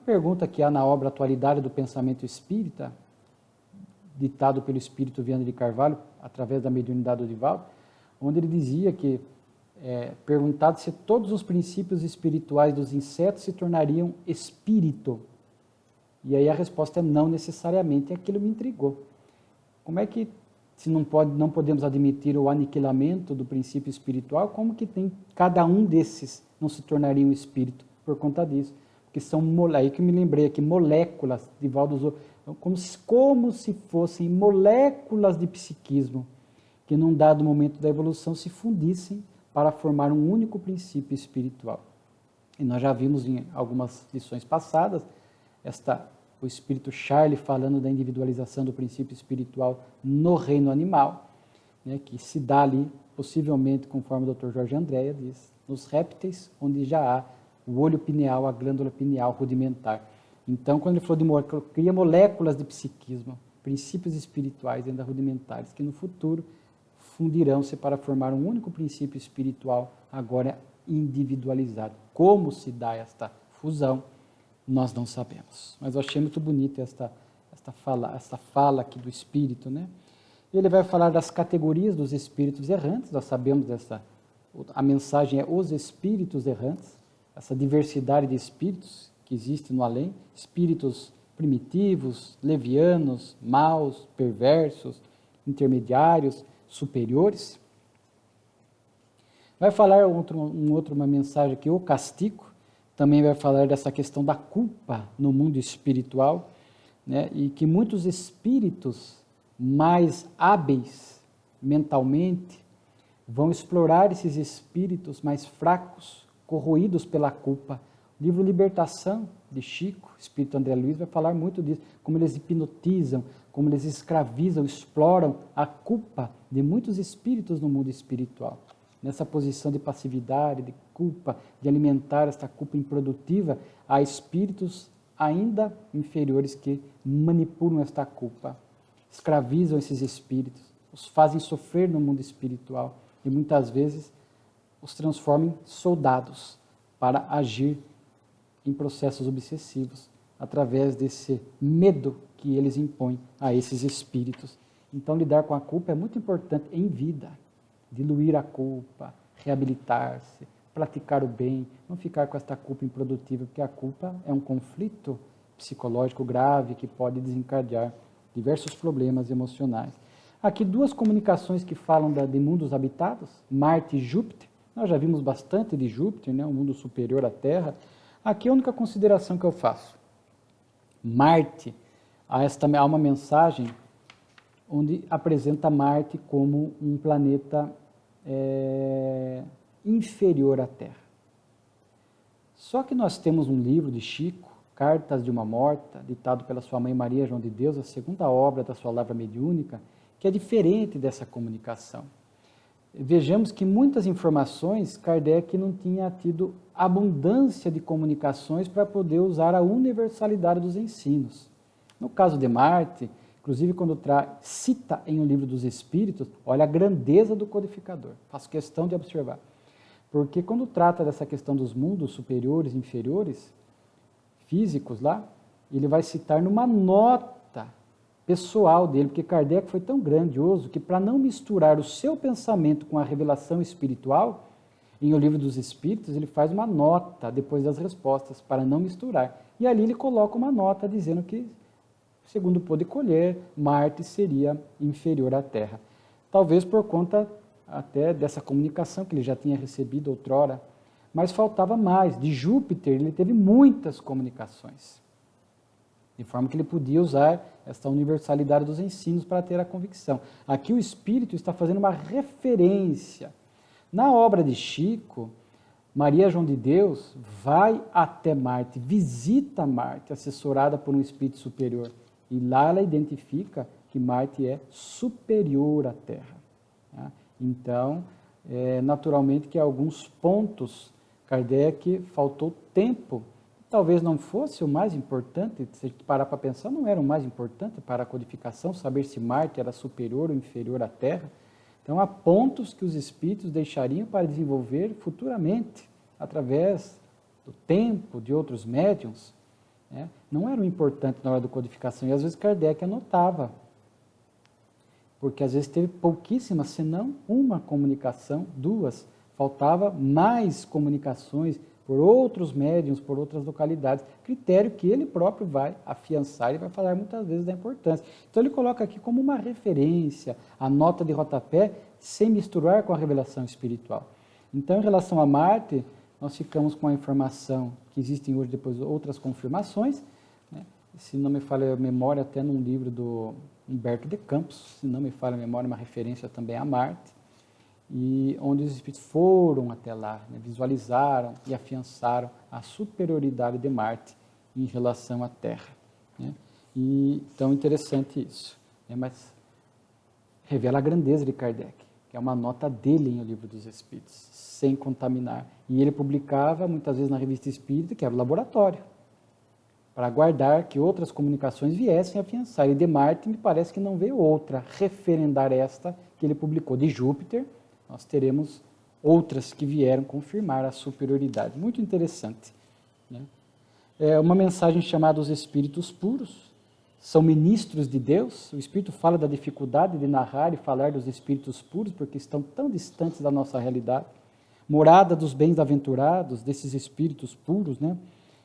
pergunta que há na obra Atualidade do Pensamento Espírita, ditado pelo Espírito Viana de Carvalho, através da mediunidade do Divaldo, onde ele dizia que, perguntado se todos os princípios espirituais dos insetos se tornariam espírito. E aí a resposta é não necessariamente, e aquilo me intrigou. Como é que, se não podemos admitir o aniquilamento do princípio espiritual, como que cada um desses não se tornaria um espírito por conta disso? Porque são, aí que eu me lembrei aqui, moléculas, Divaldo usou, como se fossem moléculas de psiquismo, que num dado momento da evolução se fundissem para formar um único princípio espiritual. E nós já vimos em algumas lições passadas, o espírito Charlie falando da individualização do princípio espiritual no reino animal, né, que se dá ali, possivelmente, conforme o Dr. Jorge Andréa diz, nos répteis, onde já há o olho pineal, a glândula pineal rudimentar. Então, quando ele falou de moléculas, cria moléculas de psiquismo, princípios espirituais ainda rudimentares, que no futuro fundirão-se para formar um único princípio espiritual, agora individualizado. Como se dá esta fusão, nós não sabemos. Mas eu achei muito bonita esta fala aqui do Espírito, né? Ele vai falar das categorias dos espíritos errantes, nós sabemos a mensagem é os espíritos errantes, essa diversidade de espíritos que existe no além, espíritos primitivos, levianos, maus, perversos, intermediários, superiores. Vai falar uma mensagem aqui, o castigo, também vai falar dessa questão da culpa no mundo espiritual, né? E que muitos espíritos mais hábeis mentalmente vão explorar esses espíritos mais fracos, corroídos pela culpa. O livro Libertação, de Chico, Espírito André Luiz, vai falar muito disso, como eles hipnotizam, como eles escravizam, exploram a culpa de muitos espíritos no mundo espiritual. Nessa posição de passividade, de culpa, de alimentar esta culpa improdutiva, há espíritos ainda inferiores que manipulam esta culpa, escravizam esses espíritos, os fazem sofrer no mundo espiritual e muitas vezes os transformam em soldados para agir em processos obsessivos, através desse medo que eles impõem a esses espíritos. Então, lidar com a culpa é muito importante em vida. Diluir a culpa, reabilitar-se, praticar o bem, não ficar com esta culpa improdutiva, porque a culpa é um conflito psicológico grave que pode desencadear diversos problemas emocionais. Aqui duas comunicações que falam de mundos habitados, Marte e Júpiter. Nós já vimos bastante de Júpiter, né, um mundo superior à Terra. Aqui a única consideração que eu faço. Marte, há uma mensagem onde apresenta Marte como um planeta inferior à Terra. Só que nós temos um livro de Chico, Cartas de uma Morta, ditado pela sua mãe Maria João de Deus, a segunda obra da sua Lavra Mediúnica, que é diferente dessa comunicação. Vejamos que muitas informações Kardec não tinha tido abundância de comunicações para poder usar a universalidade dos ensinos. No caso de Marte, inclusive quando cita em um livro dos Espíritos, olha a grandeza do codificador, faço questão de observar. Porque quando trata dessa questão dos mundos superiores e inferiores, físicos lá, ele vai citar numa nota pessoal dele, porque Kardec foi tão grandioso que, para não misturar o seu pensamento com a revelação espiritual, em O Livro dos Espíritos, ele faz uma nota depois das respostas, para não misturar. E ali ele coloca uma nota dizendo que, segundo pôde colher, Marte seria inferior à Terra. Talvez por conta até dessa comunicação que ele já tinha recebido outrora, mas faltava mais. De Júpiter, ele teve muitas comunicações, de forma que ele podia usar essa universalidade dos ensinos para ter a convicção. Aqui o Espírito está fazendo uma referência. Na obra de Chico, Maria João de Deus vai até Marte, visita Marte, assessorada por um Espírito superior. E lá ela identifica que Marte é superior à Terra. Tá? Então, naturalmente que alguns pontos Kardec faltou tempo. Talvez não fosse o mais importante, se a gente parar para pensar, não era o mais importante para a codificação, saber se Marte era superior ou inferior à Terra. Então, há pontos que os espíritos deixariam para desenvolver futuramente, através do tempo, de outros médiuns. Né? Não era o importante na hora da codificação, e às vezes Kardec anotava, porque às vezes teve pouquíssimas, se não uma comunicação, duas. Faltava mais comunicações por outros médiuns, por outras localidades, critério que ele próprio vai afiançar e vai falar muitas vezes da importância. Então ele coloca aqui como uma referência, a nota de rodapé, sem misturar com a revelação espiritual. Então, em relação a Marte, nós ficamos com a informação que existem hoje, depois outras confirmações, né? Se não me falha a memória, até num livro do Humberto de Campos, se não me falha a memória, uma referência também a Marte, e onde os espíritos foram até lá, né, visualizaram e afiançaram a superioridade de Marte em relação à Terra. Né? E tão interessante isso. Né? Mas revela a grandeza de Kardec, que é uma nota dele em O Livro dos Espíritos, sem contaminar. E ele publicava muitas vezes na Revista Espírita, que era o laboratório, para aguardar que outras comunicações viessem a afiançar. E de Marte, me parece que não veio outra referendar esta que ele publicou. De Júpiter, nós teremos outras que vieram confirmar a superioridade. Muito interessante. Né? É uma mensagem chamada Os Espíritos Puros. São ministros de Deus. O Espírito fala da dificuldade de narrar e falar dos Espíritos Puros, porque estão tão distantes da nossa realidade. Morada dos bem-aventurados, desses Espíritos Puros, né?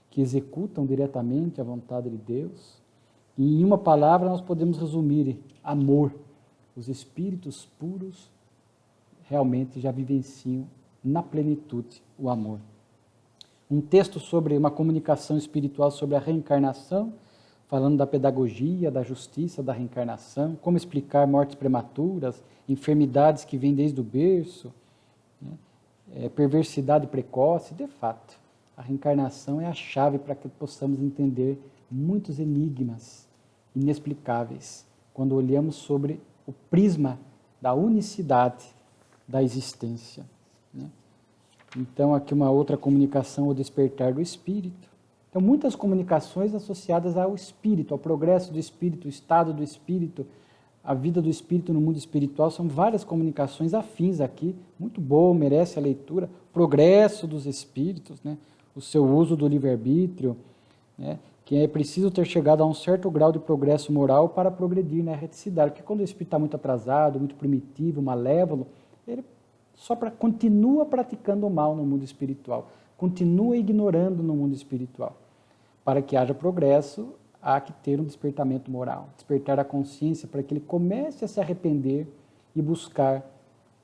Que executam diretamente a vontade de Deus. E em uma palavra nós podemos resumir: amor. Os Espíritos Puros realmente já vivenciam na plenitude o amor. Um texto sobre uma comunicação espiritual sobre a reencarnação, falando da pedagogia, da justiça da reencarnação, como explicar mortes prematuras, enfermidades que vêm desde o berço, né? Perversidade precoce. De fato, a reencarnação é a chave para que possamos entender muitos enigmas inexplicáveis, quando olhamos sobre o prisma da unicidade da existência. Né? Então, aqui uma outra comunicação, o despertar do espírito. Então, muitas comunicações associadas ao espírito, ao progresso do espírito, o estado do espírito, a vida do espírito no mundo espiritual, são várias comunicações afins aqui, muito boa, merece a leitura. Progresso dos espíritos, né? O seu uso do livre-arbítrio, né? Que é preciso ter chegado a um certo grau de progresso moral para progredir na erreticidade, porque quando o espírito está muito atrasado, muito primitivo, malévolo, ele continua praticando o mal no mundo espiritual, continua ignorando no mundo espiritual. para que haja progresso, há que ter um despertamento moral, despertar a consciência para que ele comece a se arrepender e buscar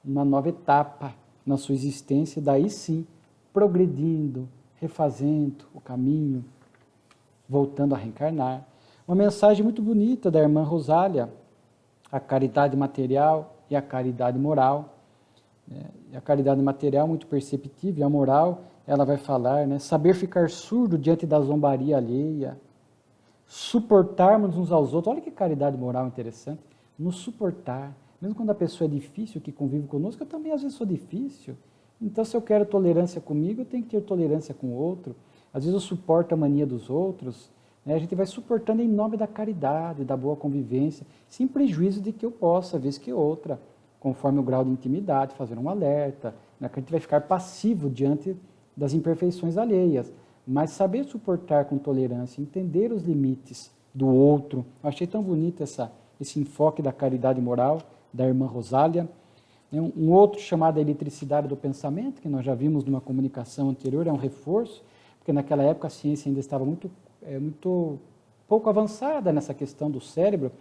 uma nova etapa na sua existência, daí sim, progredindo, refazendo o caminho, voltando a reencarnar. Uma mensagem muito bonita da irmã Rosália, a caridade material e a caridade moral. E a caridade material muito perceptível, e a moral, ela vai falar, né, saber ficar surdo diante da zombaria alheia, suportarmos uns aos outros. Olha que caridade moral interessante, nos suportar. Mesmo quando a pessoa é difícil, que convive conosco, eu também às vezes sou difícil. Então, se eu quero tolerância comigo, eu tenho que ter tolerância com o outro. Às vezes eu suporto a mania dos outros. Né? A gente vai suportando em nome da caridade, da boa convivência, sem prejuízo de que eu possa, vez que outra, conforme o grau de intimidade, fazer um alerta. Né? Que a gente vai ficar passivo diante das imperfeições alheias. Mas saber suportar com tolerância, entender os limites do outro. Eu achei tão bonito esse enfoque da caridade moral da irmã Rosália. Um outro chamado a eletricidade do pensamento, que nós já vimos numa comunicação anterior, é um reforço, porque naquela época a ciência ainda estava muito pouco avançada nessa questão do cérebro,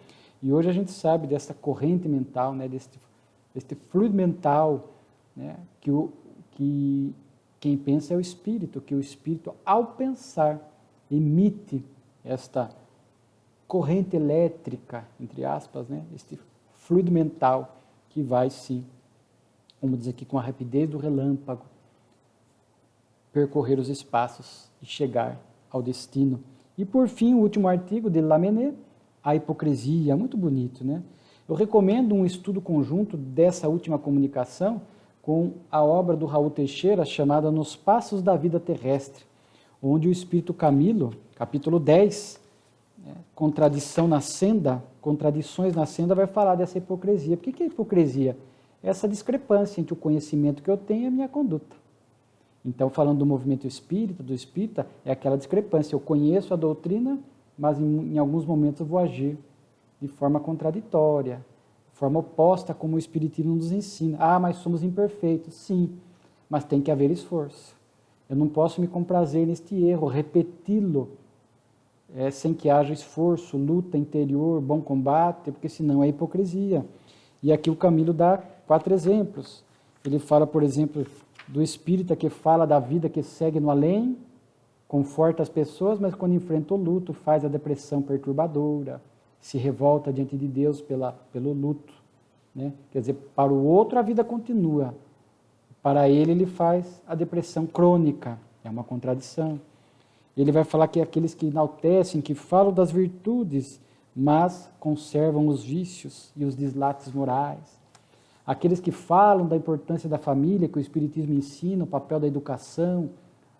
e hoje a gente sabe dessa corrente mental, né, deste fluido mental, né, que quem pensa é o espírito, que o espírito, ao pensar, emite esta corrente elétrica, entre aspas, né, este fluido mental que vai, sim, como diz aqui, com a rapidez do relâmpago, percorrer os espaços e chegar ao destino. E, por fim, o último artigo de Lamennais, a hipocrisia, muito bonito, né? Eu recomendo um estudo conjunto dessa última comunicação com a obra do Raul Teixeira, chamada Nos Passos da Vida Terrestre, onde o Espírito Camilo, capítulo 10, né, Contradições na Senda, vai falar dessa hipocrisia. Por que é hipocrisia? Essa discrepância entre o conhecimento que eu tenho e a minha conduta. Então, falando do movimento espírita, do espírita, é aquela discrepância. Eu conheço a doutrina, mas em alguns momentos eu vou agir de forma contraditória, de forma oposta como o espiritismo nos ensina. Ah, mas somos imperfeitos. Sim, mas tem que haver esforço. Eu não posso me comprazer neste erro, repeti-lo, sem que haja esforço, luta interior, bom combate, porque senão é hipocrisia. E aqui o Camilo dá 4 exemplos. Ele fala, por exemplo, do espírita que fala da vida que segue no além, conforta as pessoas, mas quando enfrenta o luto, faz a depressão perturbadora, se revolta diante de Deus pelo luto. Né? Quer dizer, para o outro a vida continua, para ele faz a depressão crônica, é uma contradição. Ele vai falar que aqueles que enaltecem, que falam das virtudes, mas conservam os vícios e os deslates morais. Aqueles que falam da importância da família, que o Espiritismo ensina, o papel da educação,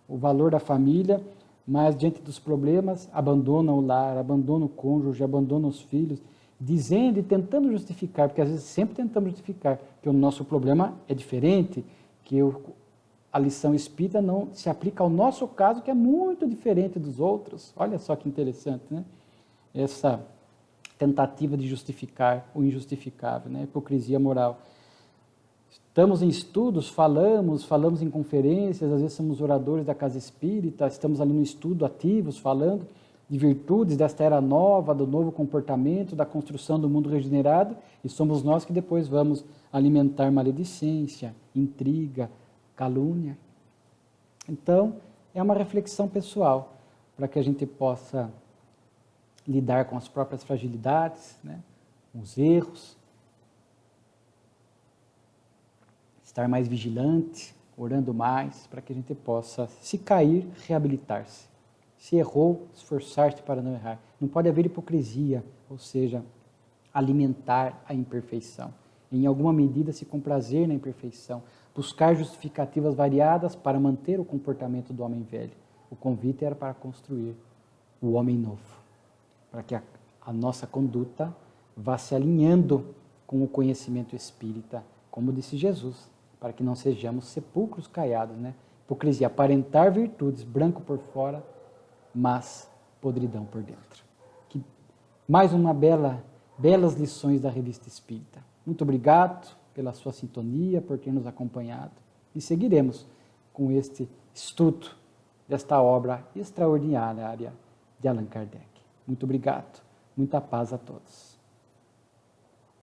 o valor da família, mas diante dos problemas abandonam o lar, abandonam o cônjuge, abandonam os filhos, dizendo e tentando justificar, porque às vezes sempre tentamos justificar que o nosso problema é diferente, que a lição espírita não se aplica ao nosso caso, que é muito diferente dos outros. Olha só que interessante, né? Essa tentativa de justificar o injustificável, né? Hipocrisia moral. Estamos em estudos, falamos em conferências, às vezes somos oradores da casa espírita, estamos ali no estudo ativos, falando de virtudes desta era nova, do novo comportamento, da construção do mundo regenerado, e somos nós que depois vamos alimentar maledicência, intriga, calúnia. Então, é uma reflexão pessoal, para que a gente possa lidar com as próprias fragilidades, né, com os erros, estar mais vigilante, orando mais, para que a gente possa, se cair, reabilitar-se. Se errou, esforçar-se para não errar. Não pode haver hipocrisia, ou seja, alimentar a imperfeição. Em alguma medida, se comprazer na imperfeição, buscar justificativas variadas para manter o comportamento do homem velho. O convite era para construir o homem novo, para que a nossa conduta vá se alinhando com o conhecimento espírita, como disse Jesus, para que não sejamos sepulcros caiados, né? Hipocrisia, aparentar virtudes, branco por fora, mas podridão por dentro. Mais uma belas lições da Revista Espírita. Muito obrigado pela sua sintonia, por ter nos acompanhado, e seguiremos com este estudo desta obra extraordinária de Allan Kardec. Muito obrigado, muita paz a todos.